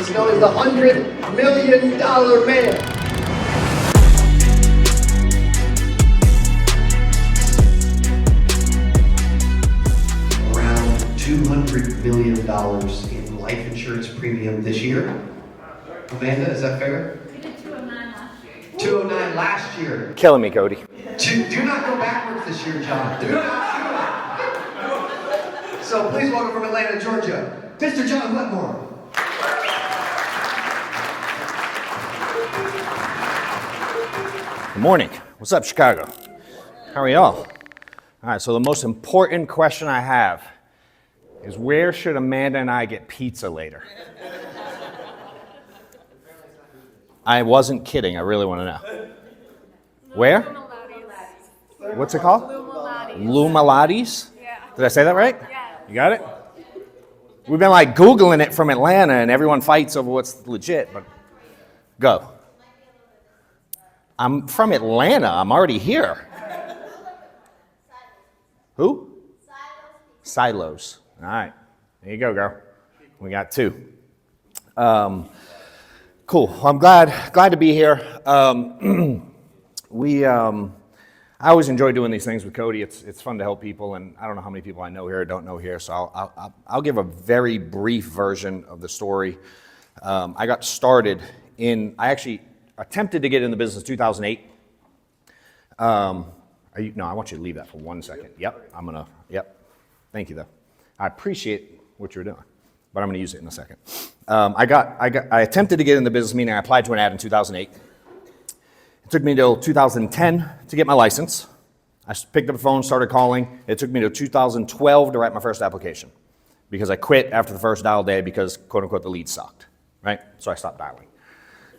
He's known as the $100 million man. Around $200 million in life insurance premium this year. Amanda, is that fair? We did 209 last year. 209 last year. Killing me, Cody. Do not go backwards this year, John. Do not do it. So please welcome from Atlanta, Georgia, Mr. John Wetmore. Good morning. What's up, Chicago? How are y'all? All right, so the most important question I have is where should Amanda and I get pizza later? I wasn't kidding. I really want to know. Where? What's it called? Lumalati's? Yeah. Did I say that right? Yeah. You got it? We've been like Googling it from Atlanta and everyone fights over what's legit, but go. I'm from Atlanta. I'm already here. Who? Silos. All right. There you go, girl. We got two. Cool. Well, I'm glad to be here. I always enjoy doing these things with Cody. It's fun to help people, and I don't know how many people I know here or don't know here, so I'll give a very brief version of the story. I got started I actually attempted to get in the business 2008. No, I want you to leave that for 1 second. Yep, yep. Thank you, though. I appreciate what you're doing, but I'm going to use it in a second. I attempted to get in the business, meaning I applied to an ad in 2008. It took me until 2010 to get my license. I picked up the phone, started calling. It took me to 2012 to write my first application because I quit after the first dial day because, quote unquote, the lead sucked, right? So I stopped dialing.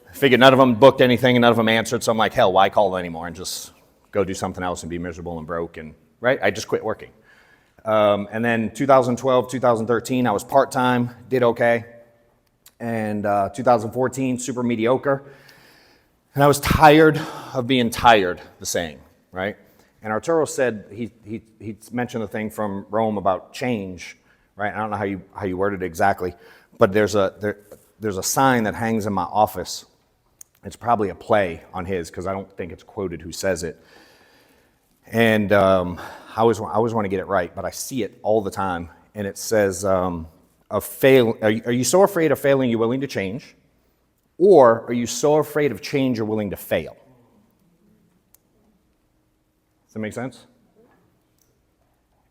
I figured none of them booked anything and none of them answered, so I'm like, hell, why call them anymore and just go do something else and be miserable and broke, and right? I just quit working. And then 2012, 2013, I was part-time, did okay. And 2014, super mediocre. And I was tired of being tired, the saying, right? And Arturo said, he mentioned the thing from Rome about change, right? I don't know how you worded it exactly, but there's a sign that hangs in my office. It's probably a play on his, because I don't think it's quoted who says it. And I always want to get it right, but I see it all the time. And it says, are you so afraid of failing you're willing to change? Or are you so afraid of change you're willing to fail? Does that make sense?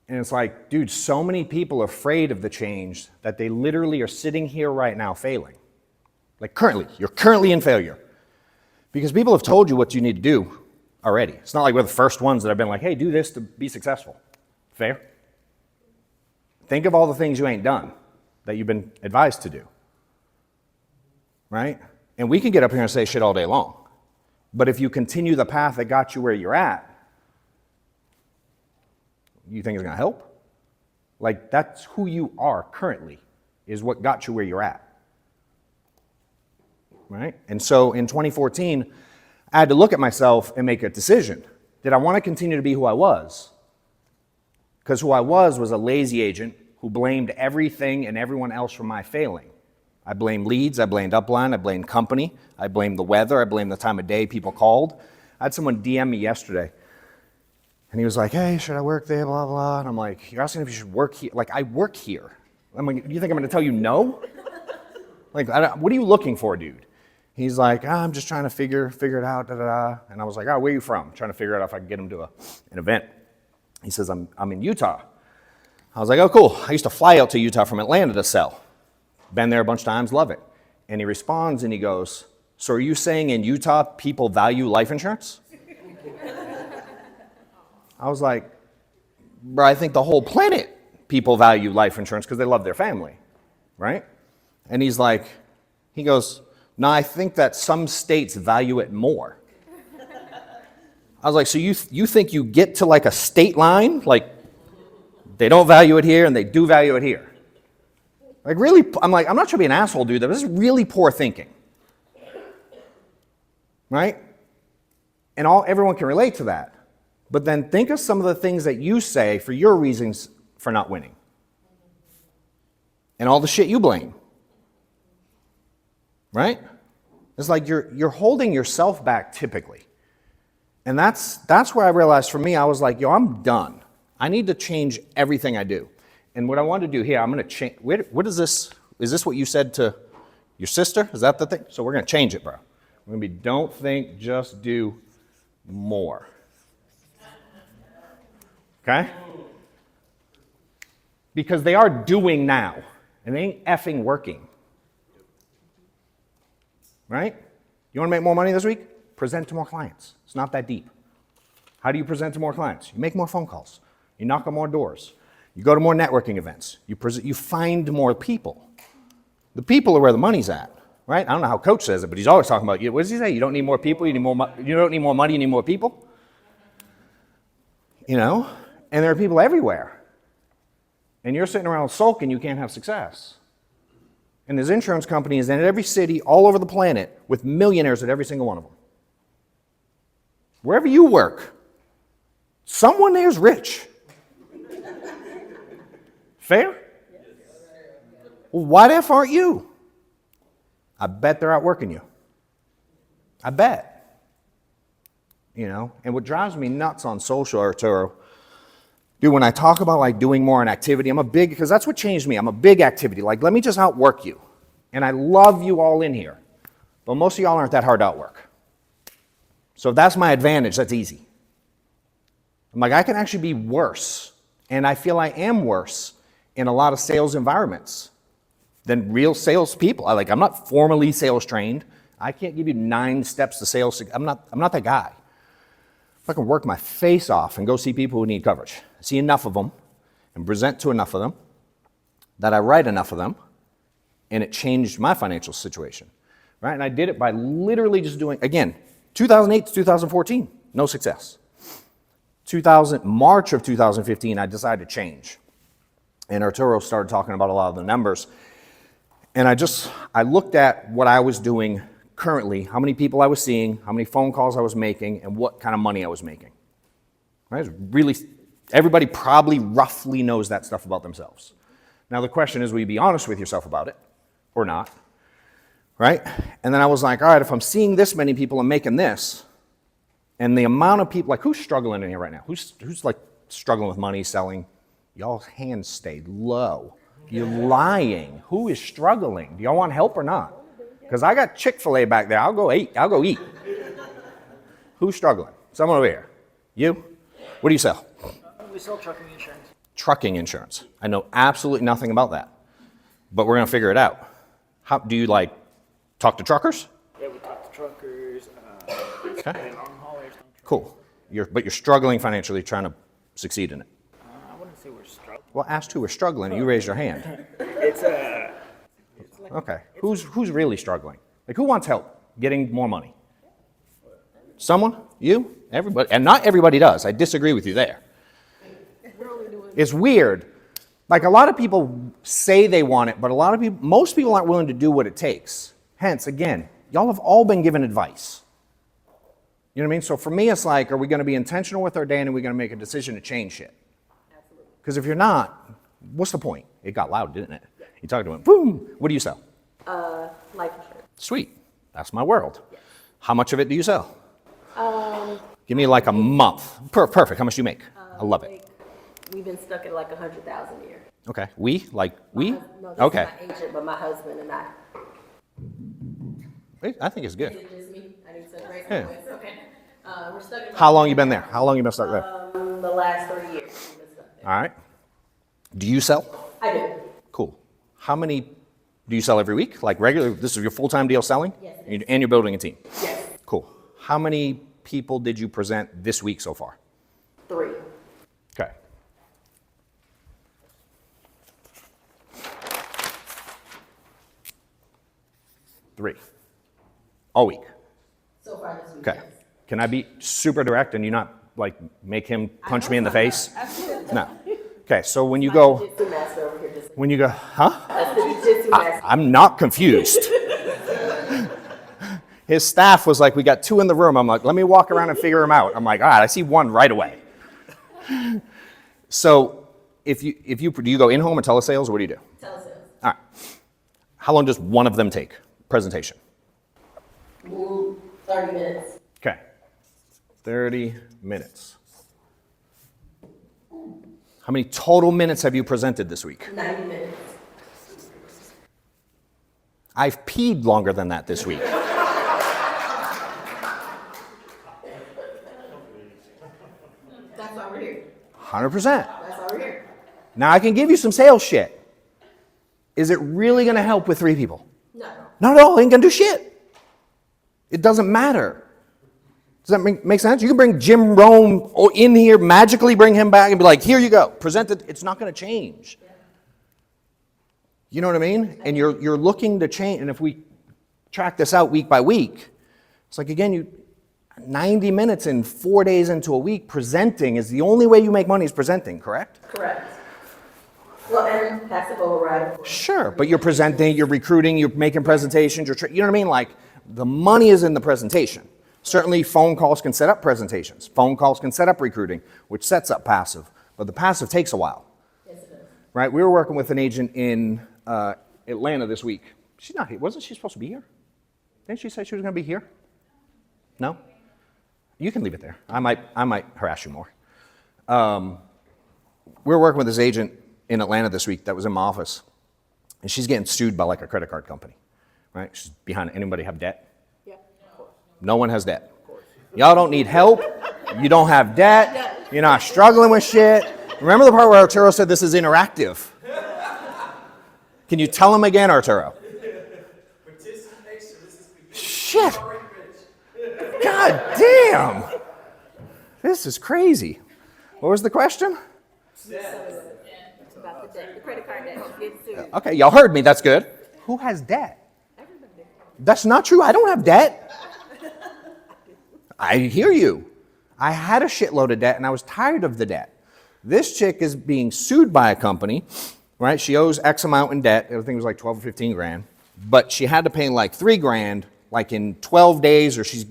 And it's like, dude, so many people are afraid of the change that they literally are sitting here right now failing. Like you're currently in failure. Because people have told you what you need to do already. It's not like we're the first ones that have been like, hey, do this to be successful. Fair? Think of all the things you ain't done that you've been advised to do. Right? And we can get up here and say shit all day long. But if you continue the path that got you where you're at, you think it's going to help? Like, that's who you are currently, is what got you where you're at. Right? And so in 2014, I had to look at myself and make a decision. Did I want to continue to be who I was? Because who I was a lazy agent who blamed everything and everyone else for my failing. I blamed leads, I blamed upline, I blamed company, I blamed the weather, I blamed the time of day people called. I had someone DM me yesterday, and he was like, hey, should I work there, blah, blah. And I'm like, you're asking if you should work here? Like, I work here. I'm like, you think I'm going to tell you no? Like, what are you looking for, dude? He's like, I'm just trying to figure it out, da, da, da. And I was like, where are you from? Trying to figure out if I can get him to an event. He says, I'm in Utah. I was like, oh, cool. I used to fly out to Utah from Atlanta to sell. Been there a bunch of times, love it. And he responds and he goes, so are you saying in Utah people value life insurance? I was like, bro, I think the whole planet people value life insurance because they love their family, right? And he goes, no, I think that some states value it more. I was like, so you think you get to like a state line? Like, they don't value it here and they do value it here. Like, really, I'm like, I'm not trying to be an asshole, dude. This is really poor thinking. Right? And everyone can relate to that. But then think of some of the things that you say for your reasons for not winning. And all the shit you blame. right? It's like you're holding yourself back typically. And that's where I realized for me, I was like, yo, I'm done. I need to change everything I do. And what I want to do here, I'm going to change. What is this? Is this what you said to your sister? Is that the thing? So we're going to change it, bro. We're going to be, don't think, just do more. Okay? Because they are doing now, and they ain't effing working. Right? You want to make more money this week? Present to more clients. It's not that deep. How do you present to more clients? You make more phone calls. You knock on more doors. You go to more networking events. You find more people. The people are where the money's at, right? I don't know how Coach says it, but he's always talking about, what does he say? You don't need more people, you don't need more money, you need more people. You know? And there are people everywhere. And you're sitting around sulking, you can't have success. And there's insurance companies in every city all over the planet with millionaires at every single one of them. Wherever you work, someone there's rich. Fair? Well, why the F aren't you? I bet they're outworking you. I bet. You know, and what drives me nuts on social, Arturo, dude, when I talk about like doing more in activity, because that's what changed me. I'm a big activity. Like, let me just outwork you. And I love you all in here. But most of y'all aren't that hard to outwork. So if that's my advantage, that's easy. I'm like, I can actually be worse. And I feel I am worse in a lot of sales environments than real sales people. I'm not formally sales trained. I can't give you 9 steps to sales. I'm not that guy. If I can work my face off and go see people who need coverage, see enough of them and present to enough of them, that I write enough of them, and it changed my financial situation, right? And I did it by literally just doing, again, 2008 to 2014, no success. March of 2015, I decided to change. And Arturo started talking about a lot of the numbers. And I looked at what I was doing currently, how many people I was seeing, how many phone calls I was making, and what kind of money I was making. Right? Really, everybody probably roughly knows that stuff about themselves. Now the question is, will you be honest with yourself about it or not? Right? And then I was like, all right, if I'm seeing this many people and making this, and the amount of people, like who's struggling in here right now? Who's like struggling with money, selling? Y'all's hands stay low. You're lying. Who is struggling? Do y'all want help or not? Because I got Chick-fil-A back there. I'll go eat. Who's struggling? Someone over here. You? What do you sell? We sell trucking insurance. Trucking insurance. I know absolutely nothing about that. But we're going to figure it out. How do you talk to truckers? Yeah, we talk to truckers. Okay. Long haulers. Cool. But you're struggling financially, trying to succeed in it. I wouldn't say we're struggling. Well, asked who was struggling. You raised your hand. It's like Okay. Who's really struggling? Like, who wants help getting more money? Someone? You? Everybody? And not everybody does. I disagree with you there. It's weird. Like, a lot of people say they want it, but most people aren't willing to do what it takes. Hence, again, y'all have all been given advice. You know what I mean? So for me, it's like, are we going to be intentional with our day and are we going to make a decision to change shit? Absolutely. Because if you're not, what's the point? It got loud, didn't it? You talked to him, boom. What do you sell? Life insurance. Sweet. That's my world. Yes. How much of it do you sell? Give me like a month. Perfect. How much do you make? I love it. We've been stuck at like 100,000 a year. Okay. We? Like we? No, this Okay. is my agent, but my husband and I. I think it's good. Is it just me? I need to raise Yeah. my voice. Okay. We're stuck at How long you been there? How long you been stuck there? the last 3 years. We've been stuck there. All right. Do you sell? I do. Cool. How many do you sell every week? Like regular? This is your full-time deal selling? Yes. And you're building a team? Yes. Cool. How many people did you present this week so far? 3. Okay. Three. All week. So far this week. Okay. Yes. Can I be super direct and you not like make him punch me in the face? Absolutely. No. Okay, so when you go, Jiu-jitsu master over here. when you go, huh? That's the jiu-jitsu master. I'm not confused. His staff was like, we got 2 in the room. I'm like, let me walk around and figure them out. I'm like, all right, I see 1 right away. So do you go in-home or telesales or what do you do? Telesales. All right. How long does one of them take? Presentation. 30 minutes. Okay. 30 minutes. How many total minutes have you presented this week? 90 minutes. I've peed longer than that this week. That's why we're here. 100%. That's why we're here. Now I can give you some sales shit. Is it really going to help with 3 people? No. Not at all. It ain't going to do shit. It doesn't matter. Does that make sense? You can bring Jim Rome in here, magically bring him back and be like, here you go, present it. It's not going to change. You know what I mean? And you're looking to change. And if we track this out week by week, it's like, again, 90 minutes in 4 days into a week, presenting is the only way you make money is presenting, correct? Correct. Well, and passive override, of course. Sure, but you're presenting, you're recruiting, you're making presentations, you know what I mean? Like, the money is in the presentation. Certainly, phone calls can set up presentations. Phone calls can set up recruiting, which sets up passive. But the passive takes a while. Yes, it does. Right? We were working with an agent in Atlanta this week. She's not here. Wasn't she supposed to be here? Didn't she say she was going to be here? No? You can leave it there. I might harass you more. We were working with this agent in Atlanta this week that was in my office. And she's getting sued by like a credit card company. Right? She's behind. Anybody have debt? Yeah. No one has debt. Y'all don't need help. You don't have debt. You're not struggling with shit. Remember the part where Arturo said this is interactive? Can you tell him again, Arturo? Shit. God damn. This is crazy. What was the question? About the credit card debt. Get sued. Okay, y'all heard me. That's good. Who has debt? That's not true. I don't have debt. I hear you. I had a shitload of debt and I was tired of the debt. This chick is being sued by a company, right? She owes X amount in debt. I think it was like 12 or 15 grand. But she had to pay like 3 grand, like in 12 days, or she's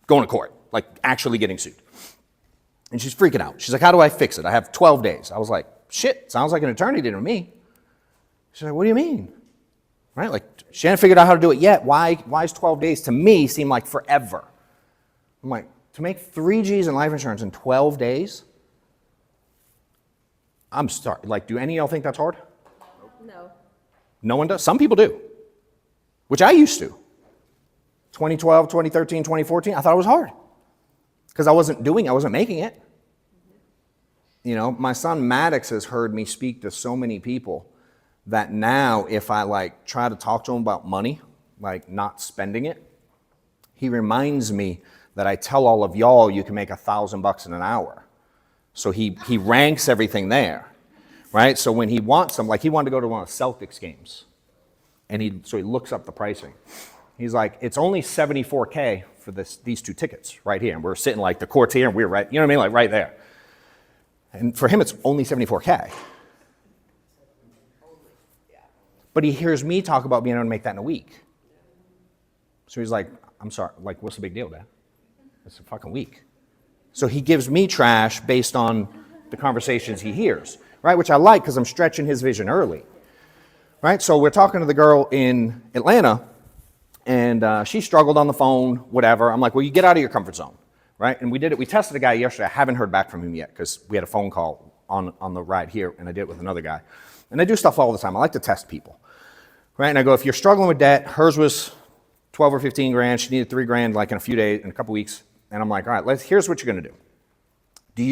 going to court, like actually getting sued. And she's freaking out. She's like, how do I fix it? I have 12 days. I was like, shit, sounds like an attorney did to me. She's like, what do you mean? Right? Like, she hadn't figured out how to do it yet. Why is 12 days to me seem like forever? I'm like, to make 3 G's in life insurance in 12 days? I'm sorry. Like, do any of y'all think that's hard? No. No one does? Some people do. Which I used to. 2012, 2013, 2014, I thought it was hard. Because I wasn't making it. You know, my son Maddox has heard me speak to so many people that now if I like try to talk to him about money, like not spending it, he reminds me that I tell all of y'all you can make $1,000 in an hour. So he ranks everything there, right? So when he wants them, like he wanted to go to one of the Celtics games, and so he looks up the pricing. He's like, it's only $74K for these 2 tickets right here, and we're sitting like the court's here, and we're right, you know what I mean, like right there. And for him, it's only $74K. But he hears me talk about being able to make that in a week. So he's like, I'm sorry, like, what's the big deal, Dad? It's a fucking week. So he gives me trash based on the conversations he hears, right? Which I like because I'm stretching his vision early, right? So we're talking to the girl in Atlanta, and she struggled on the phone, whatever. I'm like, well, you get out of your comfort zone, right? And we did it. We tested a guy yesterday. I haven't heard back from him yet because we had a phone call on the ride here, and I did it with another guy. And I do stuff all the time. I like to test people, right? And I go, if you're struggling with debt, hers was 12 or 15 grand. She needed 3 grand like in a few days, in a couple weeks. And I'm like, all right, here's what you're going to do. Do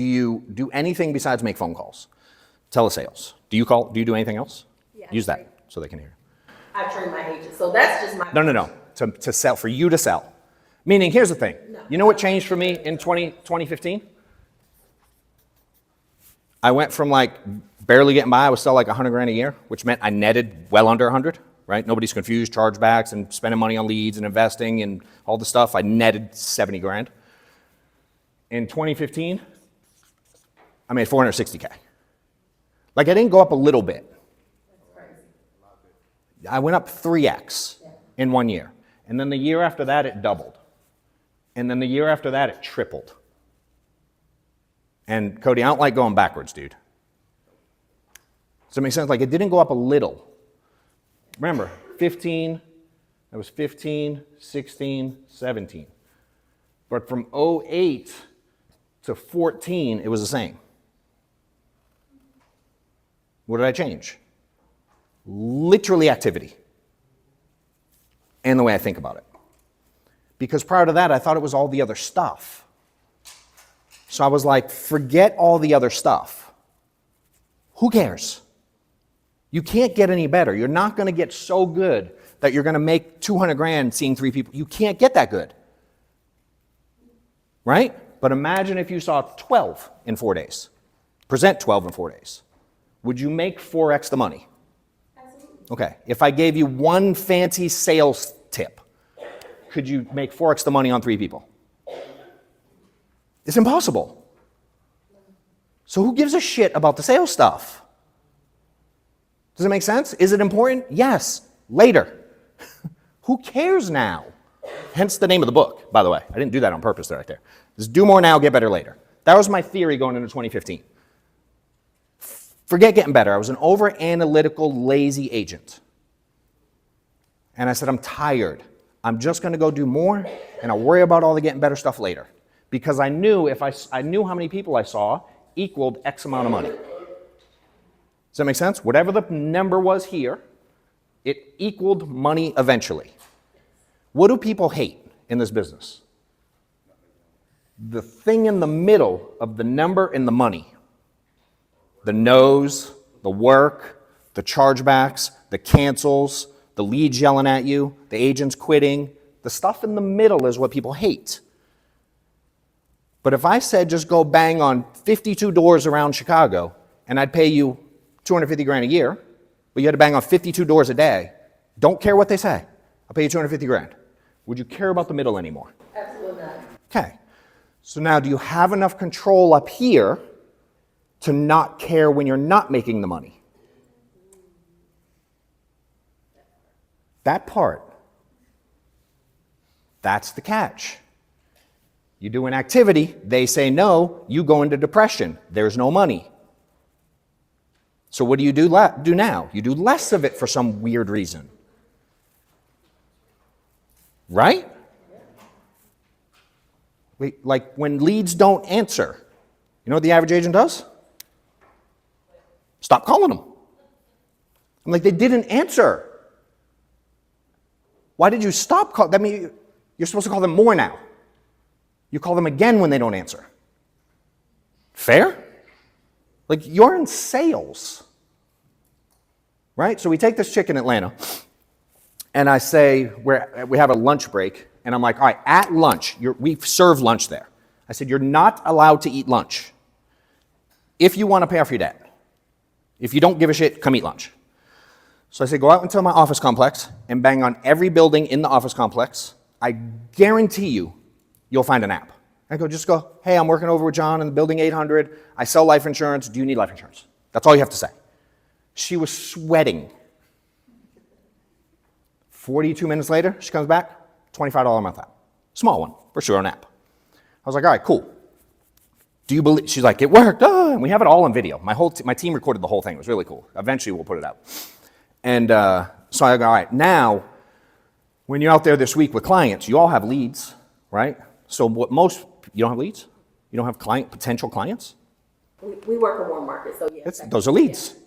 you do anything besides make phone calls? Telesales. Do you do anything else? Yeah, Use that so they can hear. I train my agents, so that's just my. No. To sell, for you to sell. Meaning, here's the thing. No. You know what changed for me in 2015? I went from like barely getting by. I was still like 100 grand a year, which meant I netted well under 100, right? Nobody's confused, chargebacks and spending money on leads and investing and all the stuff. I netted 70 grand. In 2015, I made 460K. Like I didn't go up a little bit. I went up 3x in 1 year. And then the year after that, it doubled. And then the year after that, it tripled. And Cody, I don't like going backwards, dude. Does that make sense? Like it didn't go up a little. Remember, 15, That was 15, 16, 17. But from 08 to 14, it was the same. What did I change? Literally activity. And the way I think about it. Because prior to that, I thought it was all the other stuff. So I was like, forget all the other stuff. Who cares? You can't get any better. You're not going to get so good that you're going to make 200 grand seeing 3 people. You can't get that good. Right? But imagine if you saw 12 in 4 days. Present 12 in 4 days. Would you make 4x the money? Absolutely. Okay. If I gave you one fancy sales tip, could you make 4x the money on 3 people? It's impossible. So who gives a shit about the sales stuff? Does it make sense? Is it important? Yes. Later. Who cares now? Hence the name of the book, by the way. I didn't do that on purpose right there. Just do more now, get better later. That was my theory going into 2015. Forget getting better. I was an over-analytical, lazy agent. And I said, I'm tired. I'm just going to go do more, and I'll worry about all the getting better stuff later. Because I knew if I knew how many people I saw equaled X amount of money. Does that make sense? Whatever the number was here, it equaled money eventually. What do people hate in this business? The thing in the middle of the number and the money. The no's, the work, the chargebacks, the cancels, the leads yelling at you, the agents quitting. The stuff in the middle is what people hate. But if I said just go bang on 52 doors around Chicago and I'd pay you 250 grand a year, but you had to bang on 52 doors a day, don't care what they say, I'll pay you 250 grand. Would you care about the middle anymore? Absolutely not. Okay. So now do you have enough control up here to not care when you're not making the money? That part. That's the catch. You do an activity, they say no, you go into depression. There's no money. So what do you do now? You do less of it for some weird reason. Right? Like when leads don't answer, you know what the average agent does? Stop calling them. I'm like, they didn't answer. Why did you stop calling? That means you're supposed to call them more now. You call them again when they don't answer. Fair? Like, you're in sales. Right? So we take this chick in Atlanta, and I say, we have a lunch break, and I'm like, all right, at lunch, we serve lunch there. I said, you're not allowed to eat lunch if you want to pay off your debt. If you don't give a shit, come eat lunch. So I said, go out into my office complex and bang on every building in the office complex. I guarantee you'll find an app. I go, just go, hey, I'm working over with John in the building 800. I sell life insurance. Do you need life insurance? That's all you have to say. She was sweating. 42 minutes later, she comes back, $25 a month app. Small one, for sure, an app. I was like, all right, cool. Do you believe? She's like, it worked. Oh, and we have it all on video. My team recorded the whole thing. It was really cool. Eventually, we'll put it out. And so I go, all right, now, when you're out there this week with clients, you all have leads, right? So you don't have leads? You don't have potential clients? We work in warm market, so yes. Those are leads. Yeah.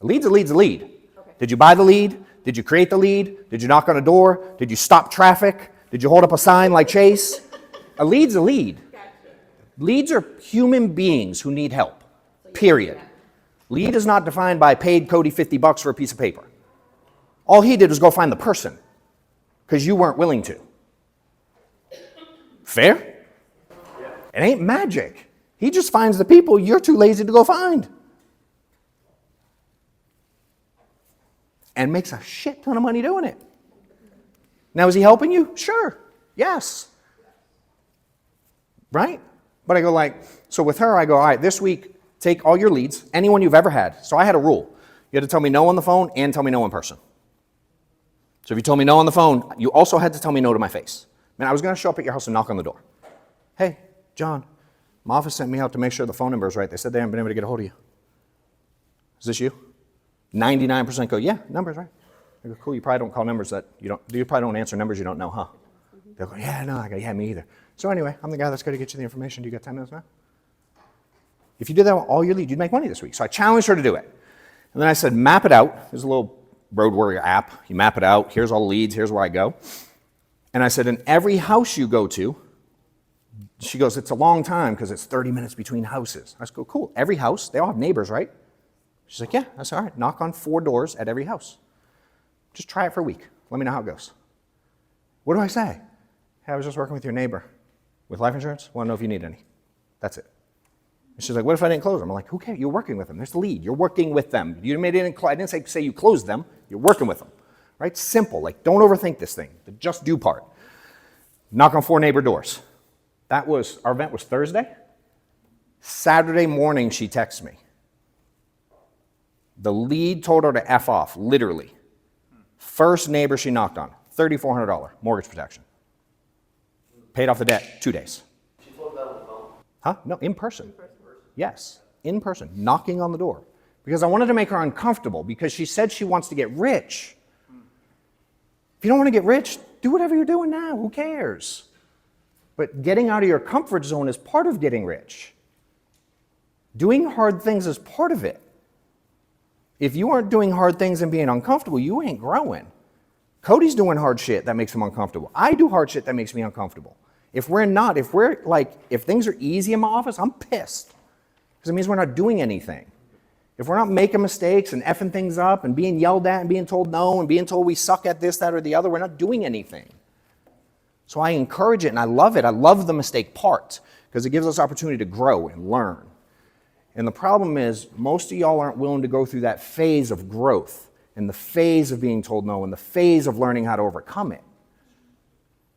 A lead's a lead's a lead. Okay. Did you buy the lead? Did you create the lead? Did you knock on a door? Did you stop traffic? Did you hold up a sign like Chase? A lead's a lead. Gotcha. Leads are human beings who need help, period. Lead is not defined by paid Cody $50 for a piece of paper. All he did was go find the person because you weren't willing to. Fair? Yeah. It ain't magic. He just finds the people you're too lazy to go find. And makes a shit ton of money doing it. Now, is he helping you? Sure. Yes. Right? But I go like, so with her, I go, all right, this week, take all your leads, anyone you've ever had. So I had a rule. You had to tell me no on the phone and tell me no in person. So if you told me no on the phone, you also had to tell me no to my face. Man, I was going to show up at your house and knock on the door. Hey, John, my office sent me out to make sure the phone number is right. They said they haven't been able to get a hold of you. Is this you? 99% go, yeah, number's right. I go, cool, you probably don't call numbers that you don't, you probably don't answer numbers you don't know, huh? They'll go, yeah, no. I go, yeah, me either. So anyway, I'm the guy that's going to get you the information. Do you got 10 minutes now? If you did that all year lead, you'd make money this week. So I challenged her to do it. And then I said, map it out. There's a little Road Warrior app. You map it out. Here's all the leads. Here's where I go. And I said, in every house you go to, she goes, it's a long time because it's 30 minutes between houses. I go, cool. Every house, they all have neighbors, right? She's like, yeah. I said, all right, knock on 4 doors at every house. Just try it for a week. Let me know how it goes. What do I say? Hey, I was just working with your neighbor with life insurance. Want to know if you need any. That's it. And she's like, what if I didn't close them? I'm like, who cares? You're working with them. There's the lead. You're working with them. I didn't say you closed them. You're working with them. Right? Simple. Like, don't overthink this thing. The just do part. Knock on 4 neighbor doors. Our event was Thursday. Saturday morning, she texts me. The lead told her to F off, literally. First neighbor she knocked on, $3,400 mortgage protection. Paid off the debt 2 days. She told that on the phone? Huh? No, in person. Yes, in person, knocking on the door. Because I wanted to make her uncomfortable because she said she wants to get rich. If you don't want to get rich, do whatever you're doing now. Who cares? But getting out of your comfort zone is part of getting rich. Doing hard things is part of it. If you aren't doing hard things and being uncomfortable, you ain't growing. Cody's doing hard shit that makes him uncomfortable. I do hard shit that makes me uncomfortable. If things are easy in my office, I'm pissed. Because it means we're not doing anything. If we're not making mistakes and effing things up and being yelled at and being told no and being told we suck at this, that, or the other, we're not doing anything. So I encourage it and I love it. I love the mistake part because it gives us opportunity to grow and learn. And the problem is most of y'all aren't willing to go through that phase of growth and the phase of being told no and the phase of learning how to overcome it.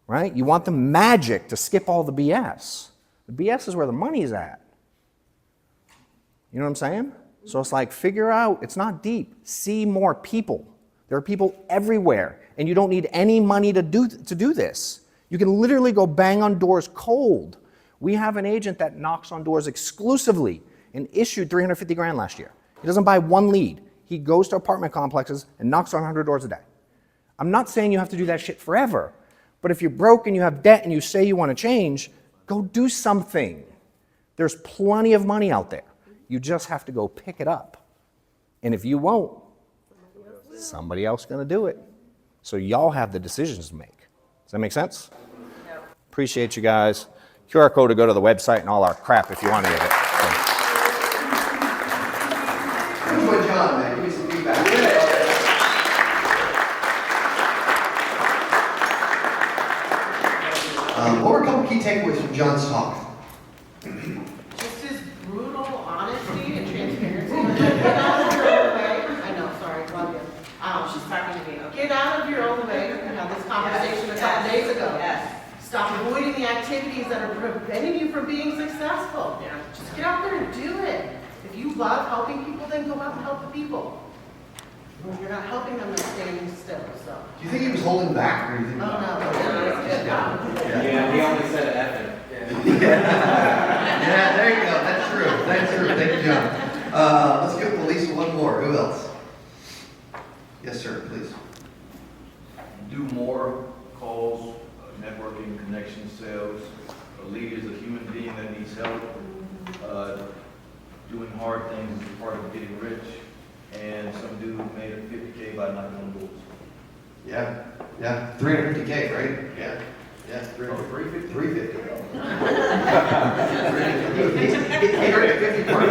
Right? You want the magic to skip all the BS. The BS is where the money's at. You know what I'm saying? So it's like, figure out, it's not deep. See more people. There are people everywhere, and you don't need any money to do this. You can literally go bang on doors cold. We have an agent that knocks on doors exclusively and issued $350,000 last year. He doesn't buy one lead. He goes to apartment complexes and knocks on 100 doors a day. I'm not saying you have to do that shit forever, but if you're broke and you have debt and you say you want to change, go do something. There's plenty of money out there. You just have to go pick it up. And if you won't, somebody else is going to do it. So y'all have the decisions to make. Does that make sense? Yep. Appreciate you guys. QR code to go to the website and all our crap if you want any of it. Enjoy John, man. Give me some feedback. What were a couple key takeaways from John's talk? Just his brutal honesty and transparency. Get out of your own way. I know, sorry, love you. She's talking to me. Get out of your own way. We had this conversation a couple days ago. Yes. Stop avoiding the activities that are preventing you from being successful. Yeah. Just get out there and do it. If you love helping people, then go out and help the people. When you're not helping them, they're standing still, so. Do you think he was holding back, or do you think? Oh, no. Yeah, he only said effing. Yeah, there you go. That's true. That's true. Thank you, John. Let's give Lisa one more. Who else? Yes, sir. Please. Do more calls, networking, connection, sales. A lead is a human being that needs help. Doing hard things is part of getting rich. And some dude made a $50K by knocking on doors. Yeah. 350K, right? Yeah. 350. 350. He heard it 50 part.